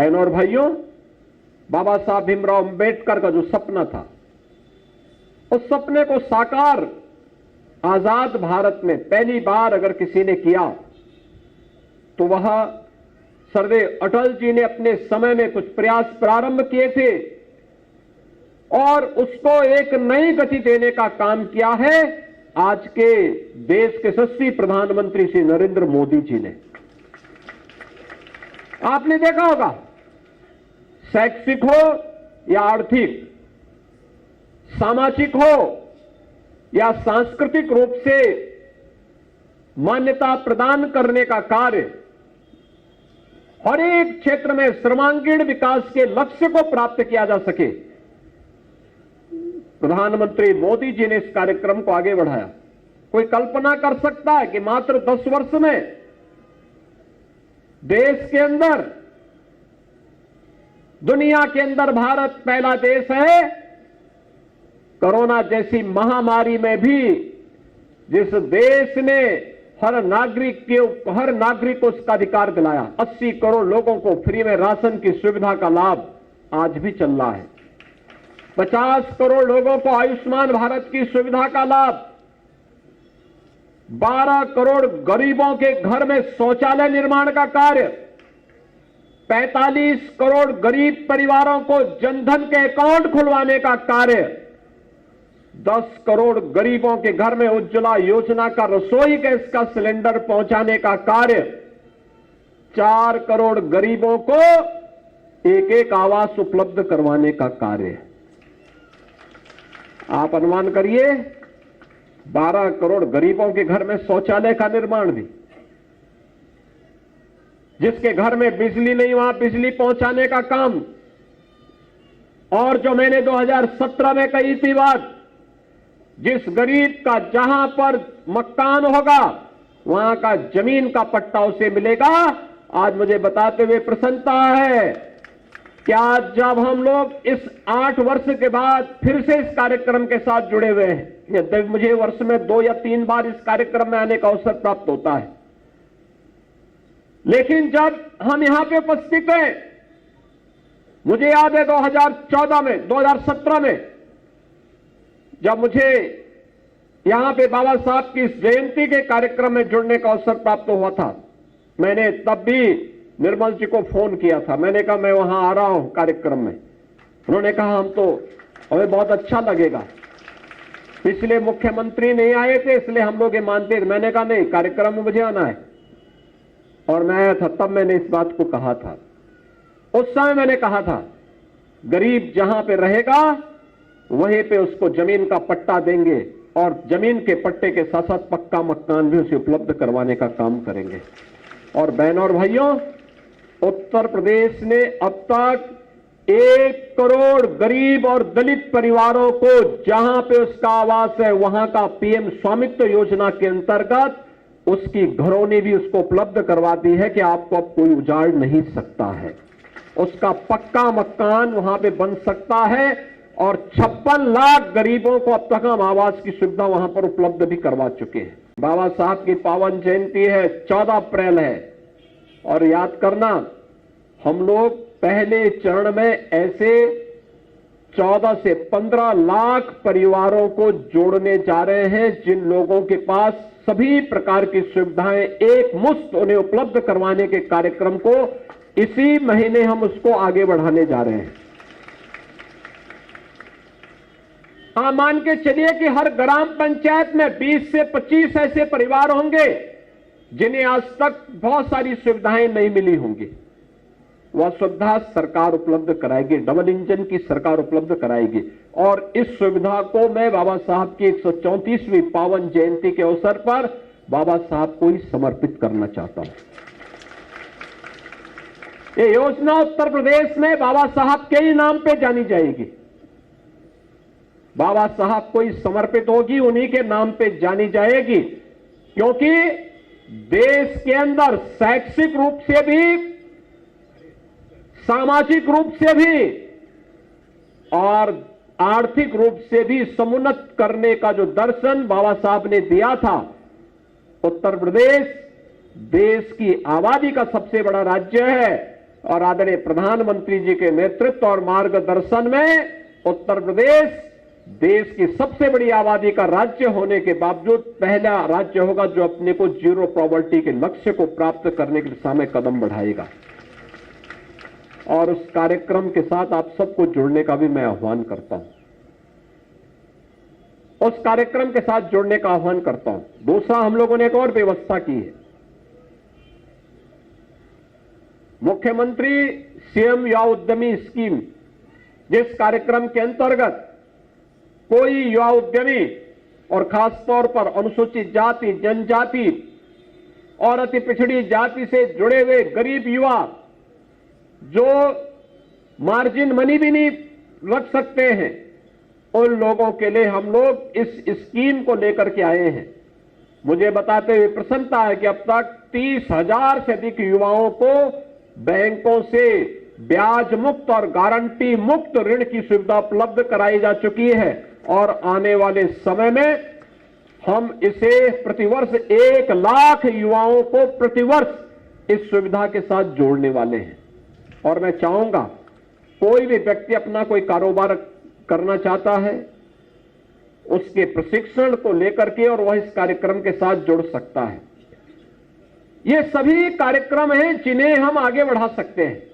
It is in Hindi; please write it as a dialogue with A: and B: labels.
A: बहनों और भाइयों, बाबा साहब भीमराव अंबेडकर का जो सपना था, उस सपने को साकार आजाद भारत में पहली बार अगर किसी ने किया तो वह सर्वदेव अटल जी ने अपने समय में कुछ प्रयास प्रारंभ किए थे और उसको एक नई गति देने का काम किया है आज के देश के यशस्वी प्रधानमंत्री श्री नरेंद्र मोदी जी ने। आपने देखा होगा, शैक्षिक हो या आर्थिक, सामाजिक हो या सांस्कृतिक रूप से मान्यता प्रदान करने का कार्य, हर एक क्षेत्र में सर्वांगीण विकास के लक्ष्य को प्राप्त किया जा सके, प्रधानमंत्री मोदी जी ने इस कार्यक्रम को आगे बढ़ाया। कोई कल्पना कर सकता है कि मात्र 10 वर्ष में देश के अंदर, दुनिया के अंदर भारत पहला देश है कोरोना जैसी महामारी में भी जिस देश ने हर नागरिक को उसका अधिकार दिलाया। 80 करोड़ लोगों को फ्री में राशन की सुविधा का लाभ आज भी चल रहा है। 50 करोड़ लोगों को आयुष्मान भारत की सुविधा का लाभ, 12 करोड़ गरीबों के घर में शौचालय निर्माण का कार्य, 45 करोड़ गरीब परिवारों को जनधन के अकाउंट खुलवाने का कार्य, 10 करोड़ गरीबों के घर में उज्ज्वला योजना का रसोई गैस का सिलेंडर पहुंचाने का कार्य, 4 करोड़ गरीबों को एक एक आवास उपलब्ध करवाने का कार्य। आप अनुमान करिए, 12 करोड़ गरीबों के घर में शौचालय का निर्माण भी, जिसके घर में बिजली नहीं वहां बिजली पहुंचाने का काम, और जो मैंने 2017 में कही थी बात, जिस गरीब का जहां पर मकान होगा वहां का जमीन का पट्टा उसे मिलेगा। आज मुझे बताते हुए प्रसन्नता है कि आज जब हम लोग इस 8 वर्ष के बाद फिर से इस कार्यक्रम के साथ जुड़े हुए हैं, यद्यपि मुझे वर्ष में 2 या 3 बार इस कार्यक्रम में आने का अवसर प्राप्त होता है, लेकिन जब हम यहां पे उपस्थित हैं, मुझे याद है 2017 में जब मुझे यहां पे बाबा साहब की इस जयंती के कार्यक्रम में जुड़ने का अवसर प्राप्त हुआ था, मैंने तब भी निर्मल जी को फोन किया था। मैंने कहा मैं वहां आ रहा हूं कार्यक्रम में। उन्होंने कहा हमें बहुत अच्छा लगेगा, पिछले मुख्यमंत्री नहीं आए थे इसलिए हम लोग ये मानते थे। मैंने कहा नहीं, कार्यक्रम में मुझे आना है, और मैं आया था। तब मैंने इस बात को कहा था, उस समय मैंने कहा था गरीब जहां पे रहेगा वहीं पे उसको जमीन का पट्टा देंगे, और जमीन के पट्टे के साथ साथ पक्का मकान भी उसे उपलब्ध करवाने का काम करेंगे। और बहनों और भाइयों, उत्तर प्रदेश ने अब तक 1 करोड़ गरीब और दलित परिवारों को जहां पे उसका आवास है वहां का पीएम स्वामित्व योजना के अंतर्गत उसकी घरौनी भी उसको उपलब्ध करवा दी है कि आपको अब कोई उजाड़ नहीं सकता है, उसका पक्का मकान वहां पे बन सकता है। और 56 लाख गरीबों को अब तक हम आवास की सुविधा वहां पर उपलब्ध भी करवा चुके हैं। बाबा साहब की पावन जयंती है, 14 अप्रैल है, और याद करना हम लोग पहले चरण में ऐसे 14 से 15 लाख परिवारों को जोड़ने जा रहे हैं जिन लोगों के पास सभी प्रकार की सुविधाएं एक मुश्त उन्हें उपलब्ध करवाने के कार्यक्रम को इसी महीने हम उसको आगे बढ़ाने जा रहे हैं। मान के चलिए कि हर ग्राम पंचायत में 20 से 25 ऐसे परिवार होंगे जिन्हें आज तक बहुत सारी सुविधाएं नहीं मिली होंगी। वह सुविधा सरकार उपलब्ध कराएगी, डबल इंजन की सरकार उपलब्ध कराएगी। और इस सुविधा को मैं बाबा साहब की 134वीं पावन जयंती के अवसर पर बाबा साहब को ही समर्पित करना चाहता हूं। ये योजना उत्तर प्रदेश में बाबा साहब के ही नाम पे जानी जाएगी, बाबा साहब को ही समर्पित होगी, उन्हीं के नाम पे जानी जाएगी, क्योंकि देश के अंदर शैक्षिक रूप से भी, सामाजिक रूप से भी और आर्थिक रूप से भी समुन्नत करने का जो दर्शन बाबा साहब ने दिया था, उत्तर प्रदेश देश की आबादी का सबसे बड़ा राज्य है, और आदरणीय प्रधानमंत्री जी के नेतृत्व और मार्गदर्शन में उत्तर प्रदेश देश की सबसे बड़ी आबादी का राज्य होने के बावजूद पहला राज्य होगा जो अपने को जीरो पॉवर्टी के लक्ष्य को प्राप्त करने की दिशा में कदम बढ़ाएगा। और उस कार्यक्रम के साथ आप सबको जुड़ने का भी मैं आह्वान करता हूं, उस कार्यक्रम के साथ जुड़ने का आह्वान करता हूं। दूसरा, हम लोगों ने एक और व्यवस्था की है। मुख्यमंत्री सीएम युवा उद्यमी स्कीम, जिस कार्यक्रम के अंतर्गत कोई युवा उद्यमी और खासतौर पर अनुसूचित जाति, जनजाति और अति पिछड़ी जाति से जुड़े हुए गरीब युवा जो मार्जिन मनी भी नहीं रख सकते हैं, उन लोगों के लिए हम लोग इस स्कीम को लेकर के आए हैं। मुझे बताते हुए प्रसन्नता है कि अब तक 30,000 से अधिक युवाओं को बैंकों से ब्याज मुक्त और गारंटी मुक्त ऋण की सुविधा उपलब्ध कराई जा चुकी है और आने वाले समय में हम इसे प्रतिवर्ष 1 लाख युवाओं को प्रतिवर्ष इस सुविधा के साथ जोड़ने वाले हैं। और मैं चाहूंगा कोई भी व्यक्ति अपना कोई कारोबार करना चाहता है, उसके प्रशिक्षण को लेकर के और वह इस कार्यक्रम के साथ जुड़ सकता है। ये सभी कार्यक्रम हैं जिन्हें हम आगे बढ़ा सकते हैं।